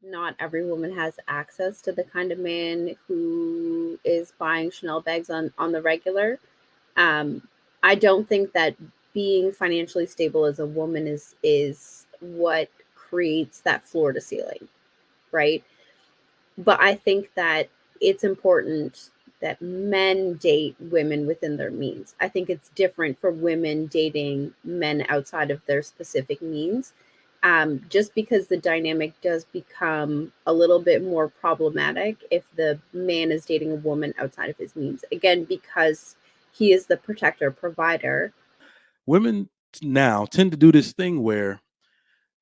not every woman has access to the kind of man who is buying Chanel bags on the regular. Um, I don't think that being financially stable as a woman is what creates that floor to ceiling, right? But I think that it's important that men date women within their means. I think it's different for women dating men outside of their specific means. Just because the dynamic does become a little bit more problematic if the man is dating a woman outside of his means. Again, because he is the protector, provider. Women now tend to do this thing where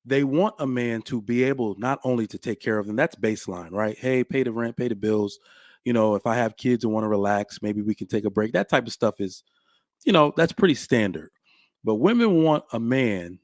they want a man to be able not only to take care of them, that's baseline, right? Hey, pay the rent, pay the bills. If I have kids and want to relax, maybe we can take a break. That type of stuff is, that's pretty standard. But women want a man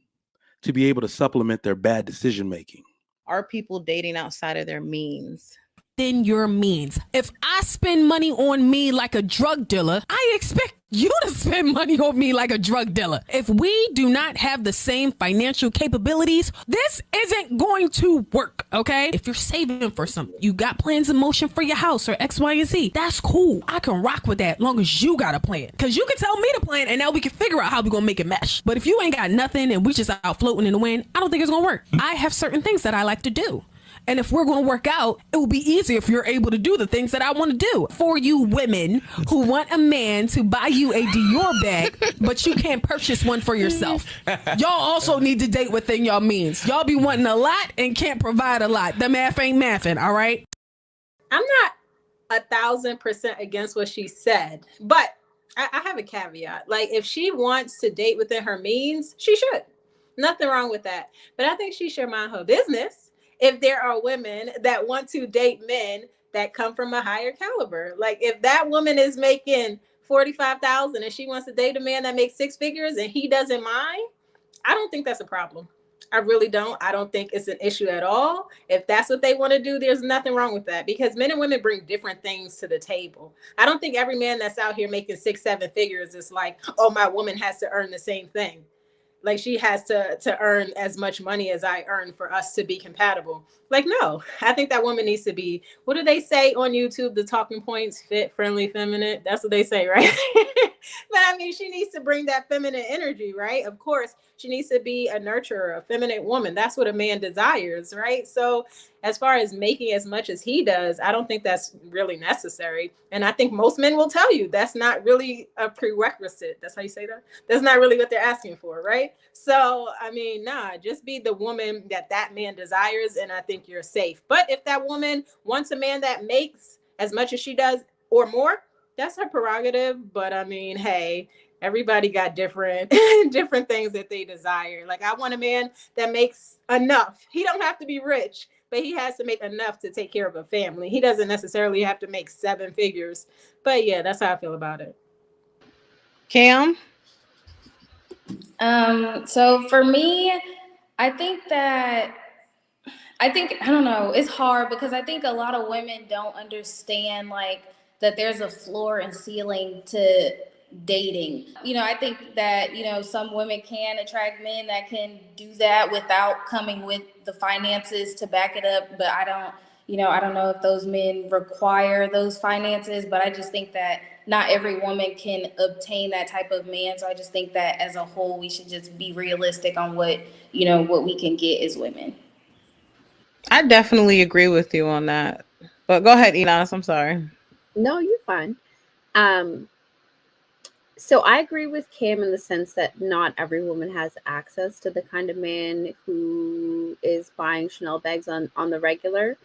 to be able to supplement their bad decision making. Are people dating outside of their means? Within your means. If I spend money on me like a drug dealer, I expect you to spend money on me like a drug dealer. If we do not have the same financial capabilities, this isn't going to work, okay? If you're saving for something, you got plans in motion for your house or X, Y, and Z, that's cool. I can rock with that long as you got a plan. Because you can tell me the plan and now we can figure out how we're going to make it mesh. But if you ain't got nothing and we just out floating in the wind, I don't think it's going to work. I have certain things that I like to do. And if we're going to work out, it will be easier if you're able to do the things that I want to do. For you women who want a man to buy you a Dior bag, but you can't purchase one for yourself. Y'all also need to date within y'all means. Y'all be wanting a lot and can't provide a lot. The math ain't mathing, all right? I'm not 1,000% against what she said, but I have a caveat. Like, if she wants to date within her means, she should. Nothing wrong with that. But I think she should mind her business if there are women that want to date men that come from a higher caliber. Like, if that woman is making $45,000 and she wants to date a man that makes six figures and he doesn't mind, I don't think that's a problem. I really don't. I don't think it's an issue at all. If that's what they want to do, there's nothing wrong with that, because men and women bring different things to the table. I don't think every man that's out here making 6-7 figures is like, oh, my woman has to earn the same thing. Like, she has to earn as much money as I earn for us to be compatible. Like, no, I think that woman needs to be, what do they say on YouTube? The talking points: fit, friendly, feminine. That's what they say, right? But I mean, she needs to bring that feminine energy, right? Of course, she needs to be a nurturer, a feminine woman. That's what a man desires, right? So as far as making as much as he does, I don't think that's really necessary. And I think most men will tell you that's not really a prerequisite. That's how you say that? That's not really what they're asking for, right? So, I mean, nah, just be the woman that man desires, and I think you're safe. But if that woman wants a man that makes as much as she does or more, that's her prerogative. But I mean, hey, everybody got different things that they desire. Like, I want a man that makes enough. He don't have to be rich, but he has to make enough to take care of a family. He doesn't necessarily have to make 7 figures. But yeah, that's how I feel about it. Cam? So for me, I don't know, it's hard because I think a lot of women don't understand like that there's a floor and ceiling to dating. I think that, some women can attract men that can do that without coming with the finances to back it up. But I don't know if those men require those finances, but I just think that not every woman can obtain that type of man. So I just think that as a whole, we should just be realistic on what we can get as women. I definitely agree with you on that. But go ahead, Enos. I'm sorry. No, you're fine. So I agree with Cam in the sense that not every woman has access to the kind of man who is buying Chanel bags on the regular.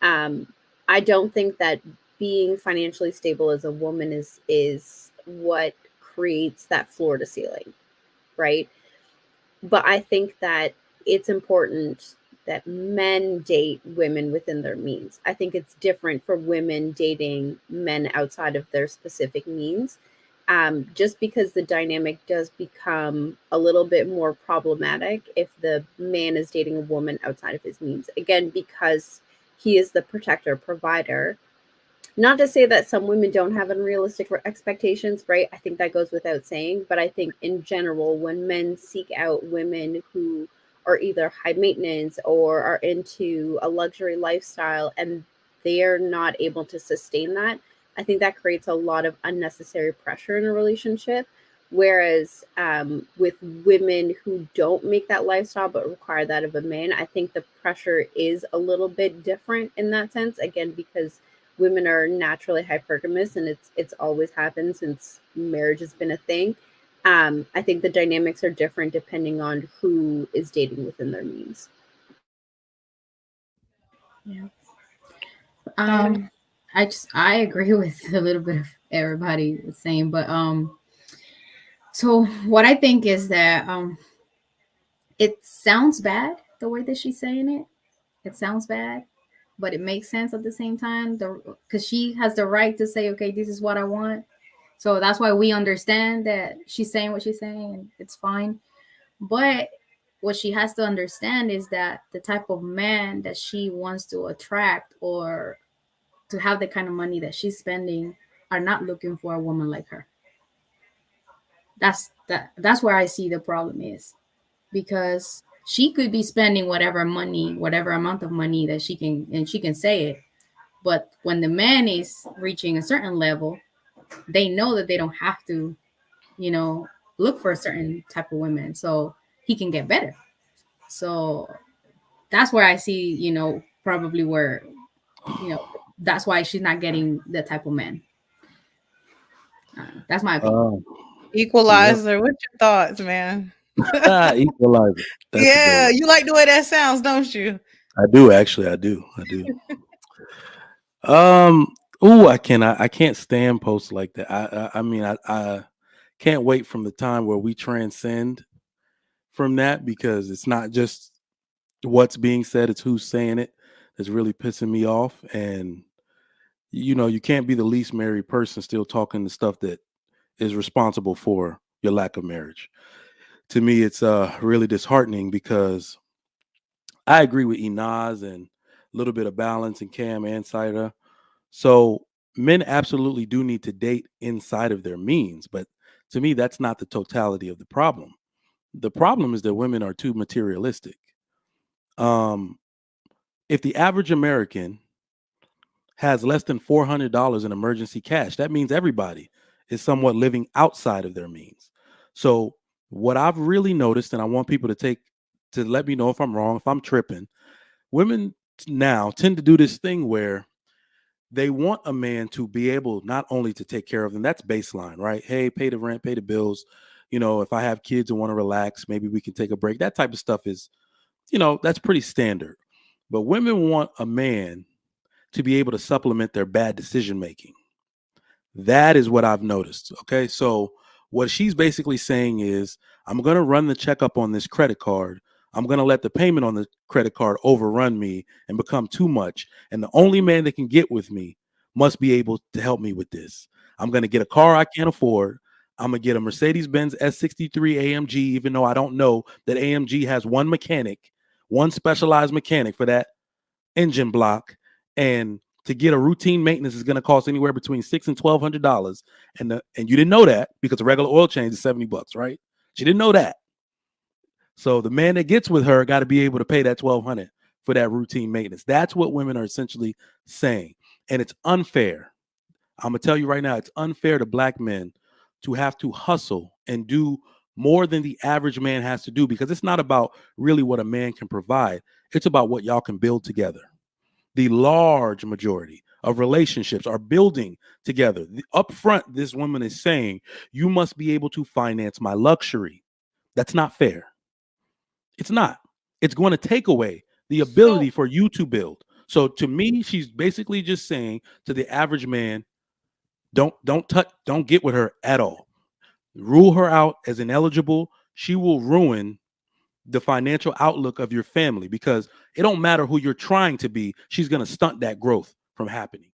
I don't think that being financially stable as a woman is what creates that floor to ceiling, right? But I think that it's important that men date women within their means. I think it's different for women dating men outside of their specific means. Just because the dynamic does become a little bit more problematic if the man is dating a woman outside of his means. Again, because he is the protector, provider. Not to say that some women don't have unrealistic expectations, right? I think that goes without saying. But I think in general, when men seek out women who are either high maintenance or are into a luxury lifestyle and they're not able to sustain that, I think that creates a lot of unnecessary pressure in a relationship. Whereas with women who don't make that lifestyle but require that of a man, I think the pressure is a little bit different in that sense. Again, because women are naturally hypergamous and it's always happened since marriage has been a thing. I think the dynamics are different depending on who is dating within their means. Yeah. I agree with a little bit of everybody saying, but so what I think is that it sounds bad the way that she's saying it. It sounds bad, but it makes sense at the same time. Because she has the right to say, okay, this is what I want. So that's why we understand that she's saying what she's saying, and it's fine. But what she has to understand is that the type of man that she wants to attract or to have the kind of money that she's spending are not looking for a woman like her. That's where I see the problem is, because she could be spending whatever money, whatever amount of money that she can, and she can say it. But when the man is reaching a certain level, they know that they don't have to, look for a certain type of women, so he can get better. So that's where I see, probably where, that's why she's not getting the type of man. That's my opinion. Equalizer. What's your thoughts, man? Equalizer. Yeah, you like the way that sounds, don't you? I do, actually. I do. I can't stand posts like that. I mean, I can't wait from the time where we transcend from that, because it's not just what's being said, it's who's saying it that's really pissing me off. And you can't be the least married person still talking the stuff that is responsible for your lack of marriage. To me, it's really disheartening, because I agree with Inaz and a little bit of balance and Cam and Cider. So men absolutely do need to date inside of their means, but to me, that's not the totality of the problem. The problem is that women are too materialistic. If the average American has less than $400 in emergency cash, that means everybody is somewhat living outside of their means. So what I've really noticed, and I want people to let me know if I'm wrong, if I'm tripping, women now tend to do this thing where they want a man to be able not only to take care of them, that's baseline, right? Hey, pay the rent, pay the bills. If I have kids and want to relax, maybe we can take a break. That type of stuff is, that's pretty standard. But women want a man to be able to supplement their bad decision making. That is what I've noticed. Okay. So what she's basically saying is, I'm going to run the checkup on this credit card. I'm going to let the payment on the credit card overrun me and become too much. And the only man that can get with me must be able to help me with this. I'm going to get a car I can't afford. I'm going to get a Mercedes-Benz S63 AMG, even though I don't know that AMG has one specialized mechanic for that engine block. And to get a routine maintenance is going to cost anywhere between $600 and $1,200. And you didn't know that, because a regular oil change is $70, right? She didn't know that. So the man that gets with her got to be able to pay that $1,200 for that routine maintenance. That's what women are essentially saying. And it's unfair. I'm going to tell you right now, it's unfair to black men to have to hustle and do more than the average man has to do, because it's not about really what a man can provide. It's about what y'all can build together. The large majority of relationships are building together. Up front, this woman is saying, you must be able to finance my luxury. That's not fair. It's not. It's going to take away the ability for you to build. So to me, she's basically just saying to the average man, don't get with her at all. Rule her out as ineligible. She will ruin the financial outlook of your family, because it don't matter who you're trying to be. She's going to stunt that growth from happening.